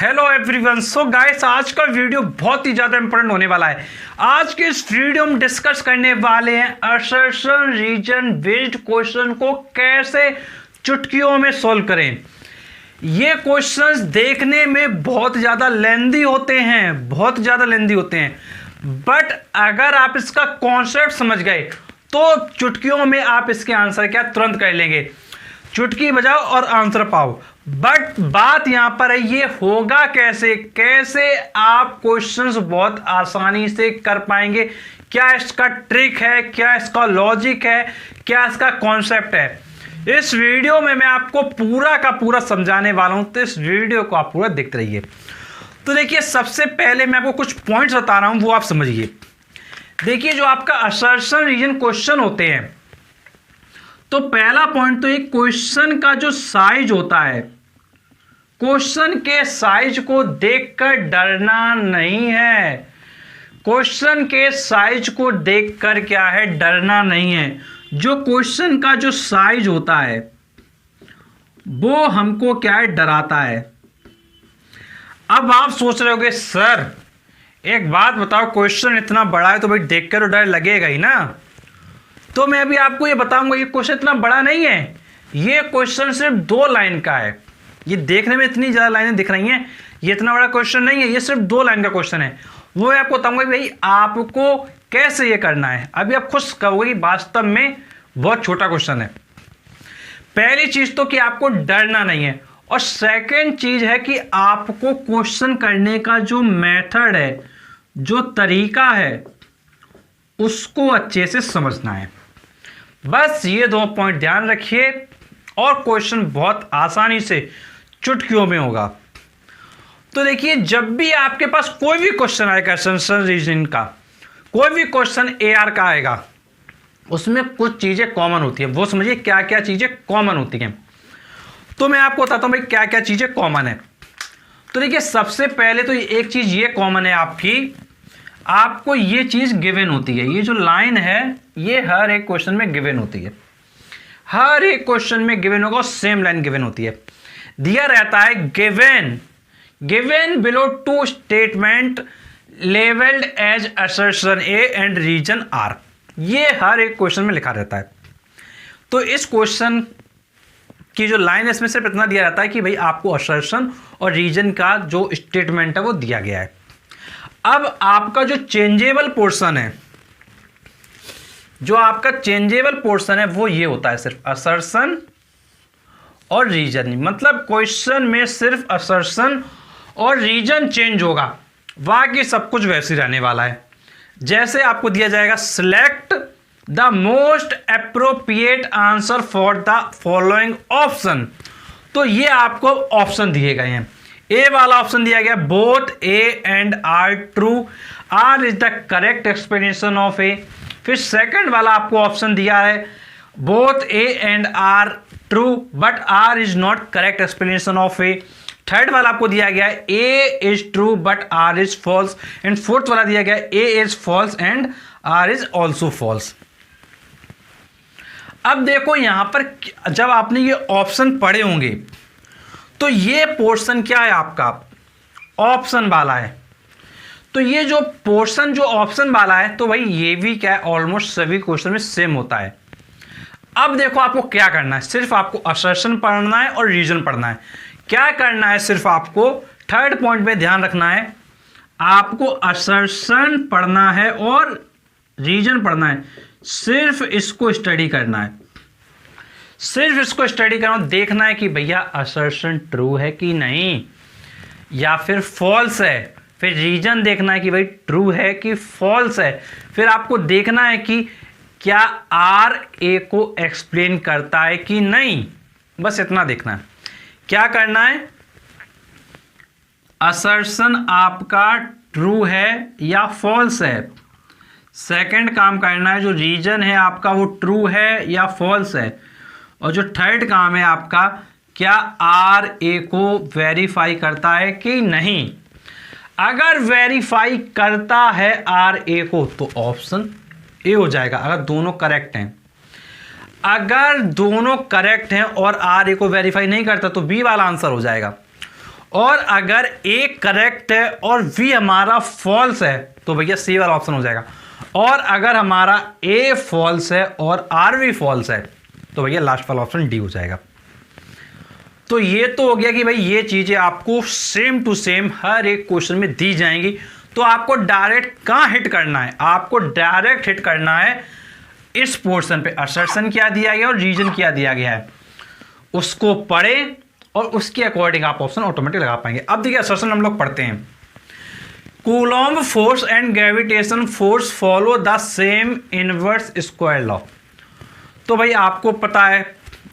Hello everyone. So guys, आज का video बहुत ही ज़्यादा इंपॉर्टेंट होने वाला है। आज के इस वीडियो में डिस्कस करने वाले हैं असर्शन रीजन बेस्ड क्वेश्चन को कैसे चुटकियों में सॉल्व करें। ये क्वेश्चंस देखने में बहुत ज़्यादा लेंदी होते हैं, बट अगर आप इसका कॉन्सेप्ट समझ गए तो चुटकियों में आप इसके आंसर क्या तुरंत कर लेंगे। चुटकी बजाओ और आंसर पाओ। बट बात यहां पर है, ये होगा कैसे आप क्वेश्चंस बहुत आसानी से कर पाएंगे। क्या इसका ट्रिक है, क्या इसका लॉजिक है, क्या इसका कॉन्सेप्ट है, इस वीडियो में मैं आपको पूरा का पूरा समझाने वाला हूं। तो इस वीडियो को आप पूरा देखते रहिए। तो देखिए, सबसे पहले मैं आपको कुछ पॉइंट्स बता रहा हूं, वो आप समझिए। देखिए, जो आपका असर्शन रीजन क्वेश्चन होते हैं, तो पहला पॉइंट तो एक क्वेश्चन का जो साइज होता है, क्वेश्चन के साइज को देखकर डरना नहीं है। क्वेश्चन के साइज को देखकर क्या है, डरना नहीं है। जो क्वेश्चन का जो साइज होता है वो हमको क्या है, डराता है। अब आप सोच रहे होगे, सर एक बात बताओ, क्वेश्चन इतना बड़ा है तो भाई देखकर तो डर लगेगा ही ना। तो मैं अभी आपको ये बताऊंगा, ये क्वेश्चन इतना बड़ा नहीं है। ये क्वेश्चन सिर्फ 2 लाइन का है। ये देखने में इतनी ज़्यादा लाइनें दिख रही हैं, ये इतना बड़ा क्वेश्चन नहीं है। ये सिर्फ 2 लाइन का क्वेश्चन है। वो मैं आपको बताऊंगा भाई आपको कैसे ये करना है। अभी आप खुद कहोगे वास्तव में बहुत छोटा क्वेश्चन है। पहली चीज़ तो कि आपको डरना नहीं है, और सेकेंड चीज़ है कि आपको क्वेश्चन करने का जो मेथड है, जो तरीका है, उसको अच्छे से समझना है। बस ये 2 पॉइंट ध्यान रखिए और क्वेश्चन बहुत आसानी से चुटकियों में होगा। तो देखिए, जब भी आपके पास कोई भी क्वेश्चन आएगा असर्शन रीजन का, कोई भी क्वेश्चन एआर का आएगा, उसमें कुछ चीजें कॉमन होती है। वो समझिए क्या क्या चीजें कॉमन होती हैं। तो मैं आपको बताता हूं भाई क्या क्या चीजें कॉमन है। तो देखिए, सबसे पहले तो एक चीज ये कॉमन है आपको ये चीज गिवन होती है। ये जो लाइन है, ये हर एक क्वेश्चन में गिवन होती है। हर एक क्वेश्चन में गिवन होगा, सेम लाइन गिवन होती है। दिया रहता है given below 2 statement labelled as assertion A and reason R. ये हर एक क्वेश्चन में लिखा रहता है। तो इस क्वेश्चन की जो लाइन है, इसमें सिर्फ इतना दिया रहता है कि भाई आपको असर्शन और रीजन का जो स्टेटमेंट है वो दिया गया है। अब आपका जो चेंजेबल पोर्शन है, वो ये होता है सिर्फ असर्शन और रीजन। मतलब क्वेश्चन में सिर्फ असर्शन और रीजन चेंज होगा, बाकी सब कुछ वैसे ही रहने वाला है। जैसे आपको दिया जाएगा select the most appropriate answer for the following option. तो ये आपको ऑप्शन दिए गए हैं। ए वाला ऑप्शन दिया गया, both A and R true, R is the correct explanation of A. फिर सेकंड वाला आपको ऑप्शन दिया है, both A and R true but R is not correct explanation of A. Third वाला आपको दिया गया है, A is true but R is false. And fourth वाला दिया गया, A is false and R is also false. अब देखो, यहां पर जब आपने ये ऑप्शन पढ़े होंगे तो ये पोर्शन क्या है, आपका ऑप्शन वाला है। तो ये जो पोर्शन जो ऑप्शन वाला है, तो भाई ये भी क्या है, ऑलमोस्ट सभी क्वेश्चन में सेम होता है। अब देखो, आपको क्या करना है, सिर्फ आपको असर्शन पढ़ना है और रीजन पढ़ना है। क्या करना है, सिर्फ आपको थर्ड पॉइंट पे ध्यान रखना है। आपको असर्शन पढ़ना है और रीजन पढ़ना है। सिर्फ इसको स्टडी करना है, देखना है कि भैया असर्शन ट्रू है कि नहीं या फिर फॉल्स है। फिर रीजन देखना है कि भाई ट्रू है कि फॉल्स है। फिर आपको देखना है कि क्या आर ए को एक्सप्लेन करता है कि नहीं। बस इतना देखना है। क्या करना है, असर्शन आपका ट्रू है या फॉल्स है। सेकंड काम करना है, जो रीजन है आपका वो ट्रू है या फॉल्स है। और जो थर्ड काम है आपका, क्या आर ए को वेरीफाई करता है कि नहीं। अगर वेरीफाई करता है आर ए को तो ऑप्शन ए हो जाएगा, अगर दोनों करेक्ट हैं। अगर दोनों करेक्ट हैं और आर ए को वेरीफाई नहीं करता तो बी वाला आंसर हो जाएगा। और अगर ए करेक्ट है और बी हमारा फॉल्स है तो भैया सी वाला ऑप्शन हो जाएगा, और अगर हमारा ए फॉल्स है और आर भी फॉल्स है तो भैया लास्ट वाला ऑप्शन डी हो जाएगा। तो ये तो हो गया कि भाई ये चीजें आपको सेम टू सेम हर एक क्वेश्चन में दी जाएंगी, तो आपको डायरेक्ट कहां हिट करना है, आपको डायरेक्ट हिट करना है इस पोर्शन पे, असर्शन क्या दिया गया और रीजन क्या दिया गया है, उसको पढ़ें और उसके अकॉर्डिंग आप ऑप्शन ऑटोमेटिक लगा पाएंगे। अब देखिए असर्शन हम लोग पढ़ते हैं, coulomb force and gravitation force follow the same inverse square law. तो भाई आपको पता है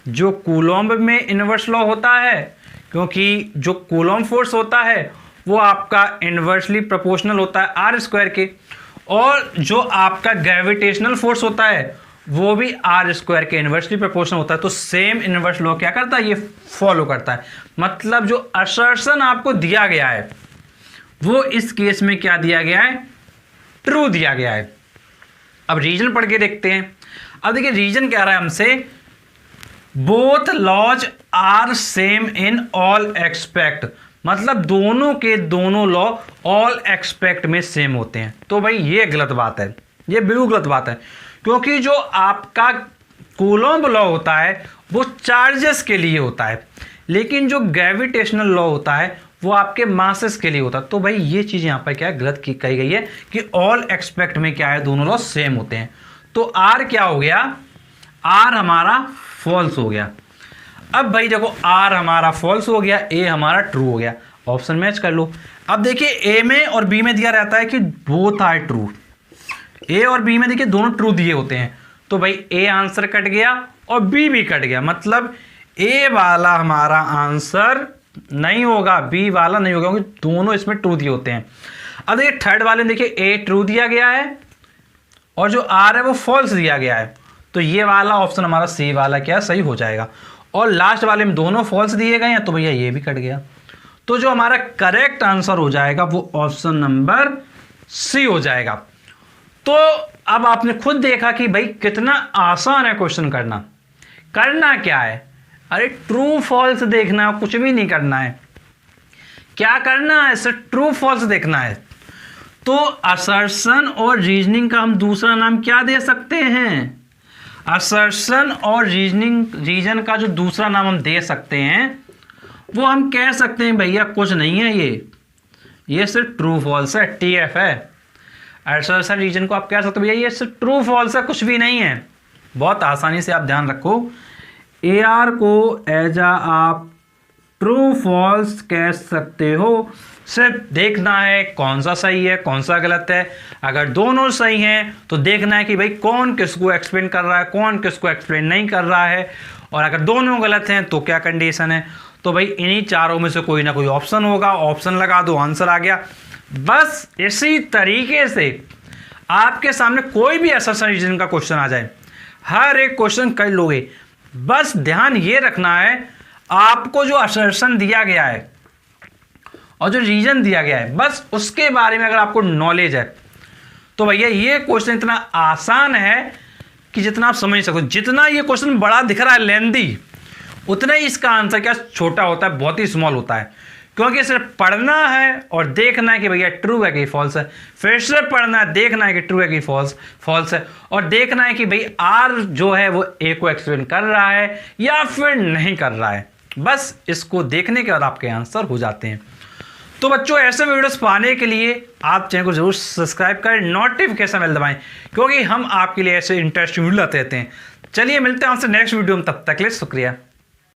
जो कूलॉम्ब में इनवर्स लॉ होता है, क्योंकि जो कूलॉम्ब फोर्स होता है वो आपका इनवर्सली प्रोपोर्शनल होता है आर स्क्वायर के, और जो आपका ग्रेविटेशनल फोर्स होता है वो भी आर स्क्वायर के इनवर्सली प्रोपोर्शनल होता है। तो सेम इनवर्स लॉ क्या करता है, ये फॉलो करता है। मतलब जो असर्शन आपको दिया गया है वो इस केस में क्या दिया गया है, ट्रू दिया गया है। अब रीजन पढ़ के देखते हैं। अब देखिए रीजन कह रहा है हमसे both laws are same in all aspect, मतलब दोनों के दोनों लॉ ऑल एक्सपेक्ट में सेम होते हैं। तो भाई ये गलत बात है, ये बिल्कुल गलत बात है, क्योंकि जो आपका कूलॉम्ब लॉ होता है वो चार्जेस के लिए होता है, लेकिन जो ग्रेविटेशनल लॉ होता है वो आपके मासेस के लिए होता है। तो भाई ये चीज़ यहाँ पर क्या है, गलत कही गई है कि ऑल एक्सपेक्ट में क्या है, दोनों लॉ सेम होते हैं। तो आर क्या हो गया, आर हमारा फॉल्स हो गया। अब भाई देखो आर हमारा फॉल्स हो गया, ए हमारा ट्रू हो गया, ऑप्शन मैच कर लो। अब देखिए ए में और बी में दिया रहता है कि बोथ आर ट्रू, ए और बी में देखिए दोनों ट्रू दिए होते हैं, तो भाई ए आंसर कट गया और बी भी कट गया, मतलब ए वाला हमारा आंसर नहीं होगा, बी वाला नहीं होगा, क्योंकि दोनों इसमें ट्रू दिए होते हैं। अब देखिए थर्ड वाले में देखिए ए ट्रू दिया गया है और जो आर है वो फॉल्स दिया गया है, तो ये वाला ऑप्शन हमारा सी वाला क्या सही हो जाएगा। और लास्ट वाले में दोनों फॉल्स दिए गए हैं तो भैया ये भी कट गया, तो जो हमारा करेक्ट आंसर हो जाएगा वो ऑप्शन नंबर सी हो जाएगा। तो अब आपने खुद देखा कि भाई कितना आसान है क्वेश्चन करना। करना क्या है, अरे ट्रू फॉल्स देखना है, कुछ भी नहीं करना है। क्या करना है, सिर्फ ट्रू फॉल्स देखना है। तो असर्शन और रीजनिंग का हम दूसरा नाम क्या दे सकते हैं, असर्शन और रीजन का जो दूसरा नाम हम दे सकते हैं वो हम कह सकते हैं भैया कुछ नहीं है, ये सिर्फ ट्रू फॉल्स है, टीएफ है। असर्शन रीजन को आप कह सकते हो भैया ये सिर्फ ट्रू फॉल्स है, कुछ भी नहीं है। बहुत आसानी से आप ध्यान रखो, ए आर को एज आप ट्रू फॉल्स कह सकते हो, सिर्फ देखना है कौन सा सही है कौन सा गलत है। अगर दोनों सही हैं तो देखना है कि भाई कौन किसको एक्सप्लेन कर रहा है, कौन किसको एक्सप्लेन नहीं कर रहा है, और अगर दोनों गलत हैं तो क्या कंडीशन है। तो भाई इन्हीं चारों में से कोई ना कोई ऑप्शन होगा, ऑप्शन लगा दो आंसर आ गया। बस इसी तरीके से आपके सामने कोई भी असर्शन रीजन का क्वेश्चन आ जाए, हर एक क्वेश्चन कर लोगे। बस ध्यान ये रखना है आपको जो असर्शन दिया गया है और जो रीजन दिया गया है बस उसके बारे में अगर आपको नॉलेज है तो भैया ये क्वेश्चन इतना आसान है कि जितना आप समझ सको। जितना ये क्वेश्चन बड़ा दिख रहा है लेंदी, उतना ही इसका आंसर क्या छोटा होता है, बहुत ही स्मॉल होता है, क्योंकि सिर्फ पढ़ना है और देखना है कि भैया ट्रू है कि फॉल्स है, फिर से पढ़ना है देखना है कि ट्रू है कि फॉल्स है, और देखना है कि भाई आर जो है वो ए को एक्सप्लेन कर रहा है या फिर नहीं कर रहा है। बस इसको देखने के बाद आपके आंसर हो जाते हैं। तो बच्चों ऐसे वीडियोस पाने के लिए आप चैनल को जरूर सब्सक्राइब करें, नोटिफिकेशन बेल दबाएं, क्योंकि हम आपके लिए ऐसे इंटरेस्टिंग वीडियो लाते रहते हैं। चलिए मिलते हैं आपसे नेक्स्ट वीडियो में, तब तक के लिए शुक्रिया।